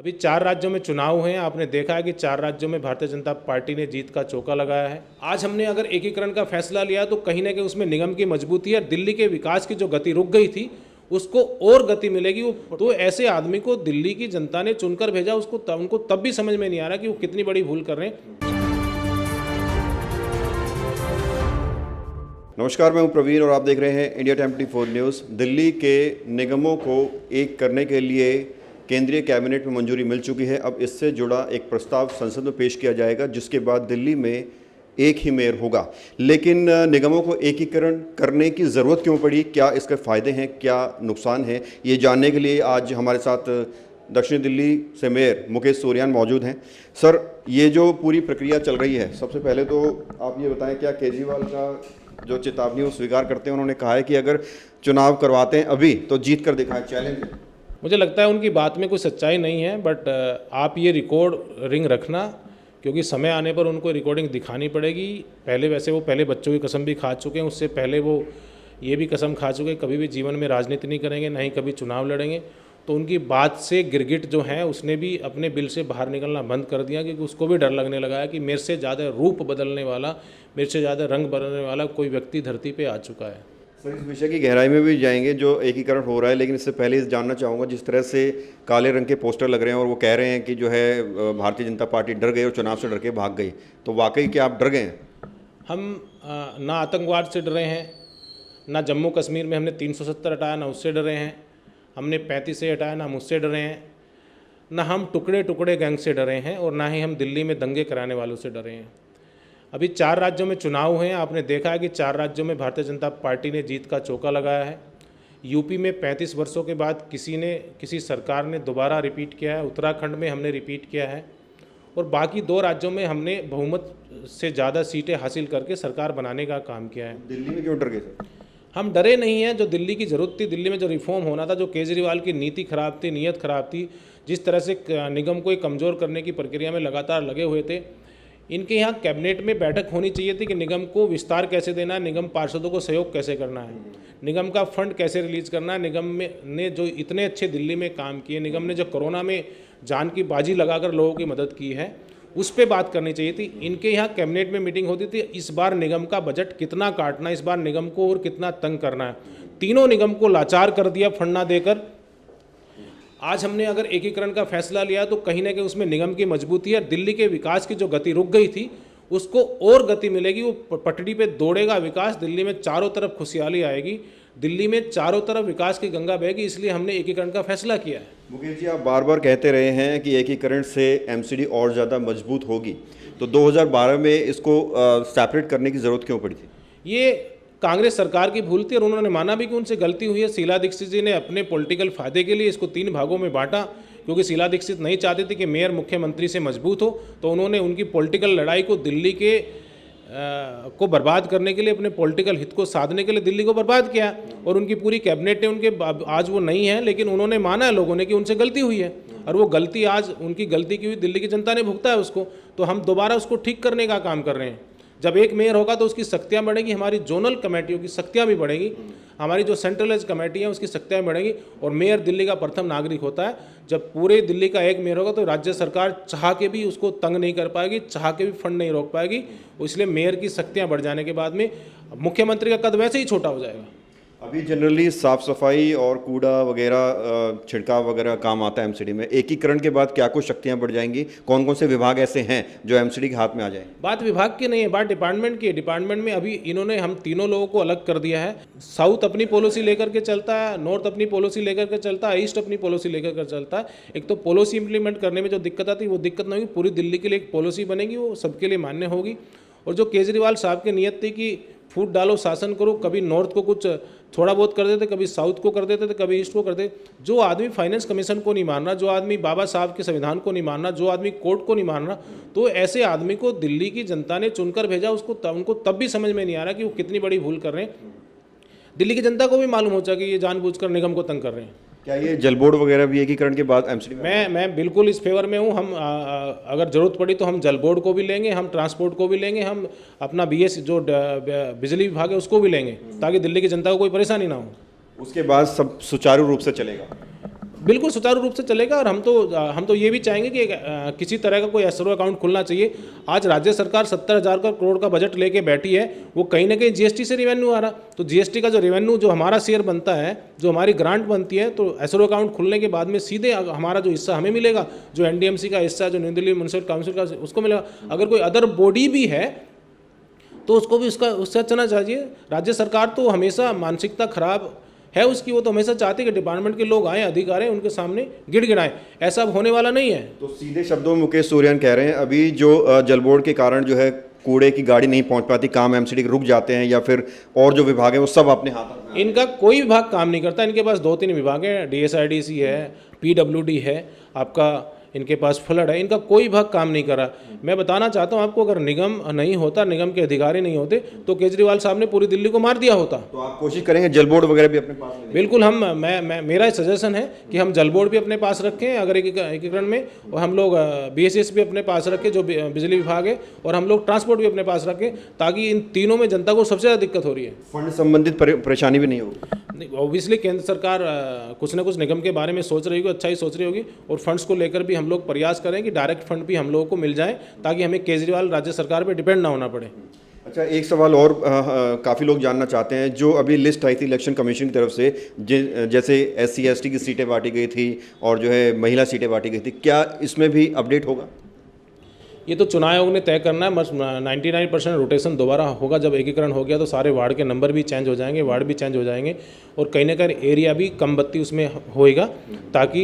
अभी 4 राज्यों में चुनाव हुए हैं। आपने देखा है कि 4 राज्यों में भारतीय जनता पार्टी ने जीत का चौका लगाया है। आज हमने अगर एकीकरण का फैसला लिया तो कहीं ना कहीं उसमें निगम की मजबूती है। दिल्ली के विकास की जो गति रुक गई थी उसको और गति मिलेगी। वो तो ऐसे आदमी को दिल्ली की जनता ने चुनकर भेजा, उनको तब भी समझ में नहीं आ रहा कि वो कितनी बड़ी भूल कर रहे हैं। नमस्कार, मैं हूं प्रवीण और आप देख रहे हैं इंडिया टाइम 24 न्यूज़। दिल्ली के निगमों को एक करने के लिए केंद्रीय कैबिनेट में मंजूरी मिल चुकी है। अब इससे जुड़ा एक प्रस्ताव संसद में पेश किया जाएगा, जिसके बाद दिल्ली में एक ही मेयर होगा। लेकिन निगमों को एकीकरण करने की ज़रूरत क्यों पड़ी, क्या इसके फ़ायदे हैं, क्या नुकसान है, ये जानने के लिए आज हमारे साथ दक्षिण दिल्ली से मेयर मुकेश सूर्यान मौजूद हैं। सर, ये जो पूरी प्रक्रिया चल रही है, सबसे पहले तो आप ये बताएं, क्या केजरीवाल का जो चेतावनी वो स्वीकार करते हैं? उन्होंने कहा है कि अगर चुनाव करवाते हैं अभी तो जीत कर दिखाएं, चैलेंज है। मुझे लगता है उनकी बात में कोई सच्चाई नहीं है, बट आप ये रिकॉर्डिंग रखना, क्योंकि समय आने पर उनको रिकॉर्डिंग दिखानी पड़ेगी। वैसे वो पहले बच्चों की कसम भी खा चुके हैं, उससे पहले वो ये भी कसम खा चुके हैं कभी भी जीवन में राजनीति नहीं करेंगे, ना ही कभी चुनाव लड़ेंगे। तो उनकी बात से गिरगिट जो है उसने भी अपने बिल से बाहर निकलना बंद कर दिया, क्योंकि उसको भी डर लगने लगा है कि मेरे से ज़्यादा रूप बदलने वाला, मेरे से ज़्यादा रंग बदलने वाला कोई व्यक्ति धरती पे आ चुका है। सर, इस विषय की गहराई में भी जाएंगे जो एकीकरण हो रहा है, लेकिन इससे पहले जानना चाहूँगा, जिस तरह से काले रंग के पोस्टर लग रहे हैं और वो कह रहे हैं कि जो है भारतीय जनता पार्टी डर गई और चुनाव से डर के भाग गई, तो वाकई क्या आप डर गए हैं? हम ना आतंकवाद से डरे हैं, ना जम्मू कश्मीर में हमने 370 हटाया, ना उससे डरे हैं। हमने 35 से हटाया, ना हम उससे डरे हैं। ना हम टुकड़े टुकड़े गैंग से डरे हैं और ना ही हम दिल्ली में दंगे कराने वालों से डरे हैं। अभी 4 राज्यों में चुनाव हुए हैं। आपने देखा है कि 4 राज्यों में भारतीय जनता पार्टी ने जीत का चौका लगाया है। यूपी में 35 वर्षों के बाद किसी सरकार ने दोबारा रिपीट किया है। उत्तराखंड में हमने रिपीट किया है और बाकी 2 राज्यों में हमने बहुमत से ज़्यादा सीटें हासिल करके सरकार बनाने का काम किया है। दिल्ली में क्यों डर गए सर? हम डरे नहीं हैं। जो दिल्ली की ज़रूरत थी, दिल्ली में जो रिफॉर्म होना था, जो केजरीवाल की नीति खराब थी, नीयत खराब थी, जिस तरह से निगम को एक कमज़ोर करने की प्रक्रिया में लगातार लगे हुए थे, इनके यहाँ कैबिनेट में बैठक होनी चाहिए थी कि निगम को विस्तार कैसे देना है, निगम पार्षदों को सहयोग कैसे करना है, निगम का फंड कैसे रिलीज करना है। निगम में ने जो इतने अच्छे दिल्ली में काम किए, निगम ने जो कोरोना में जान की बाजी लगाकर लोगों की मदद की है, उस पर बात करनी चाहिए थी। इनके यहाँ कैबिनेट में मीटिंग होती थी, इस बार निगम का बजट कितना काटना है, इस बार निगम को और कितना तंग करना है। तीनों निगम को लाचार कर दिया फंड ना देकर। आज हमने अगर एकीकरण का फैसला लिया तो कहीं ना कहीं उसमें निगम की मजबूती है। दिल्ली के विकास की जो गति रुक गई थी उसको और गति मिलेगी। वो पटड़ी पे दौड़ेगा विकास। दिल्ली में चारों तरफ खुशहाली आएगी, दिल्ली में चारों तरफ विकास की गंगा बहेगी। इसलिए हमने एकीकरण का फैसला किया है। मुकेश जी, आप बार बार कहते रहे हैं कि एकीकरण से एमसीडी और ज़्यादा मजबूत होगी, तो 2012 में इसको सेपरेट करने की ज़रूरत क्यों पड़ी थी? ये कांग्रेस सरकार की भूल थी और उन्होंने माना भी कि उनसे गलती हुई है। शीला दीक्षित जी ने अपने पॉलिटिकल फायदे के लिए इसको 3 भागों में बांटा, क्योंकि शीला दीक्षित नहीं चाहती थी कि मेयर मुख्यमंत्री से मजबूत हो। तो उन्होंने उनकी पॉलिटिकल लड़ाई को दिल्ली के को बर्बाद करने के लिए, अपने पॉलिटिकल हित को साधने के लिए दिल्ली को बर्बाद किया। और उनकी पूरी कैबिनेट ने उनके, आज वो नहीं है, लेकिन उन्होंने माना है लोगों ने कि उनसे गलती हुई है और वो गलती आज उनकी गलती की हुई दिल्ली की जनता ने भुगता है उसको। तो हम दोबारा उसको ठीक करने का काम कर रहे हैं। जब एक मेयर होगा तो उसकी शक्तियाँ बढ़ेंगी, हमारी जोनल कमेटियों की शक्तियाँ भी बढ़ेंगी, हमारी जो सेंट्रलाइज कमेटी है उसकी शक्तियाँ बढ़ेंगी। और मेयर दिल्ली का प्रथम नागरिक होता है। जब पूरे दिल्ली का एक मेयर होगा तो राज्य सरकार चाह के भी उसको तंग नहीं कर पाएगी, चाह के भी फंड नहीं रोक पाएगी। इसलिए मेयर की शक्तियाँ बढ़ जाने के बाद में मुख्यमंत्री का कद वैसे ही छोटा हो जाएगा। अभी जनरली साफ सफाई और कूड़ा वगैरह, छिड़काव वगैरह काम आता है एमसीडी में। एकीकरण के बाद क्या कुछ शक्तियां बढ़ जाएंगी? कौन कौन से विभाग ऐसे हैं जो एमसीडी के हाथ में आ जाए? बात विभाग की नहीं है, बात डिपार्टमेंट की है। डिपार्टमेंट में अभी इन्होंने हम तीनों लोगों को अलग कर दिया है। साउथ अपनी पॉलिसी लेकर के चलता है, नॉर्थ अपनी पॉलिसी लेकर के चलता है, ईस्ट अपनी पॉलिसी लेकर के चलता है। एक तो पॉलिसी इंप्लीमेंट करने में जो दिक्कत आती है वो दिक्कत नहीं होगी, पूरी दिल्ली के लिए एक पॉलिसी बनेगी, वो सबके लिए मान्य होगी। और जो केजरीवाल साहब की नीयत थी कि फूट डालो शासन करो, कभी नॉर्थ को कुछ थोड़ा बहुत कर देते, कभी साउथ को कर देते थे, कभी ईस्ट को कर देते। जो आदमी फाइनेंस कमीशन को नहीं मान रहा, जो आदमी बाबा साहब के संविधान को नहीं मान रहा, जो आदमी कोर्ट को नहीं मान रहा, तो ऐसे आदमी को दिल्ली की जनता ने चुनकर भेजा। उनको तब भी समझ में नहीं आ रहा कि वो कितनी बड़ी भूल कर रहे हैं। दिल्ली की जनता को भी मालूम हो जाए कि ये जानबूझकर निगम को तंग कर रहे हैं। क्या ये जल बोर्ड वगैरह भी एकीकरण के बाद एमसीडी में? मैं बिल्कुल इस फेवर में हूँ। हम अगर ज़रूरत पड़ी तो हम जल बोर्ड को भी लेंगे, हम ट्रांसपोर्ट को भी लेंगे, हम अपना बीएस जो बिजली विभाग है उसको भी लेंगे, ताकि दिल्ली की जनता को कोई परेशानी ना हो। उसके बाद सब सुचारू रूप से चलेगा। बिल्कुल सुचारू रूप से चलेगा। और हम तो ये भी चाहेंगे कि किसी तरह का कोई एसआरओ अकाउंट खुलना चाहिए। आज राज्य सरकार 70,000 करोड़ का बजट लेके बैठी है, वो कहीं ना कहीं जीएसटी से रेवेन्यू आ रहा, तो जीएसटी का जो रेवेन्यू जो हमारा शेयर बनता है, जो हमारी ग्रांट बनती है, तो एसआरओ अकाउंट खुलने के बाद में सीधे हमारा जो हिस्सा हमें मिलेगा, जो एनडीएमसी का हिस्सा, जो न्यू दिल्ली म्युनिसिपल काउंसिल का, उसको मिलेगा। अगर कोई अदर बॉडी भी है तो उसको भी उससे अच्छा चाहिए। राज्य सरकार तो हमेशा मानसिकता खराब है उसकी, वो तो हमेशा चाहती है कि डिपार्टमेंट के लोग आए, अधिकारी उनके सामने गिड़गिड़ाएं। ऐसा अब होने वाला नहीं है। तो सीधे शब्दों में मुकेश सूर्यन कह रहे हैं अभी जो जल बोर्ड के कारण जो है कूड़े की गाड़ी नहीं पहुंच पाती, काम एमसीडी के रुक जाते हैं, या फिर और जो विभाग है वो सब अपने हाथ में। इनका कोई विभाग काम नहीं करता। इनके पास 2-3 विभाग हैं, डीएसआईडीसी है, पीडब्ल्यूडी है, आपका इनके पास फ्लड है, इनका कोई विभाग काम नहीं कर रहा। मैं बताना चाहता हूं आपको, अगर निगम नहीं होता, निगम के अधिकारी नहीं होते, तो केजरीवाल साहब ने पूरी दिल्ली को मार दिया होता। तो आप कोशिश करेंगे जल बोर्ड वगैरह भी अपने पास लेने? बिल्कुल, मेरा सजेशन है कि हम जल बोर्ड भी अपने पास रखें अगर एकीकरण में, और हम लोग बीएसएस भी अपने पास रखें जो बिजली विभाग है, और हम लोग ट्रांसपोर्ट भी अपने पास रखें, ताकि इन तीनों में जनता को सबसे ज़्यादा दिक्कत हो रही है। फंड संबंधित परेशानी भी नहीं होगी? ऑब्वियसली केंद्र सरकार कुछ ना कुछ निगम के बारे में सोच रही होगी, अच्छा ही सोच रही होगी, और फंड्स को लेकर भी हम लोग प्रयास करें कि डायरेक्ट फंड भी हम लोगों को मिल जाए, ताकि हमें केजरीवाल राज्य सरकार पे डिपेंड ना होना पड़े। अच्छा, एक सवाल और काफ़ी लोग जानना चाहते हैं। जो अभी लिस्ट आई थी इलेक्शन कमीशन की तरफ से, जैसे SC ST की सीटें बांटी गई थी और जो है महिला सीटें बांटी गई थी, क्या इसमें भी अपडेट होगा? ये तो चुनाव आयोग ने तय करना है। 99% रोटेशन दोबारा होगा। जब एकीकरण हो गया तो सारे वार्ड के नंबर भी चेंज हो जाएंगे, वार्ड भी चेंज हो जाएंगे, और कहीं ना कहीं एरिया भी कम बत्ती उसमें होएगा, ताकि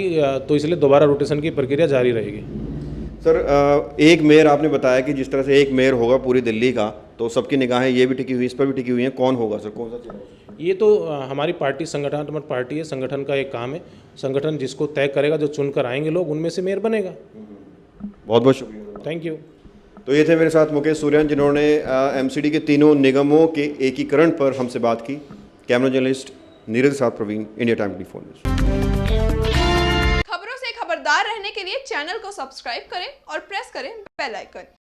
तो इसलिए दोबारा रोटेशन की प्रक्रिया जारी रहेगी। सर, एक मेयर आपने बताया कि जिस तरह से एक मेयर होगा पूरी दिल्ली का, तो सबकी निगाहें ये भी टिकी हुई, इस पर भी टिकी हुई हैं, कौन होगा सर, कौन सा चेहरा? ये तो हमारी पार्टी संगठनात्मक पार्टी है, संगठन का एक काम है। संगठन जिसको तय करेगा, जो चुनकर आएंगे लोग, उनमें से मेयर बनेगा। बहुत बहुत शुक्रिया। Thank you. तो ये थे मेरे साथ मुकेश सूर्यन, जिन्होंने एमसीडी के तीनों निगमों के एकीकरण पर हमसे बात की। कैमरा जर्नलिस्ट नीरज के साथ प्रवीण, इंडिया टाइम 24 न्यूज़। खबरों से खबरदार रहने के लिए चैनल को सब्सक्राइब करें और प्रेस करें बेल आइकन।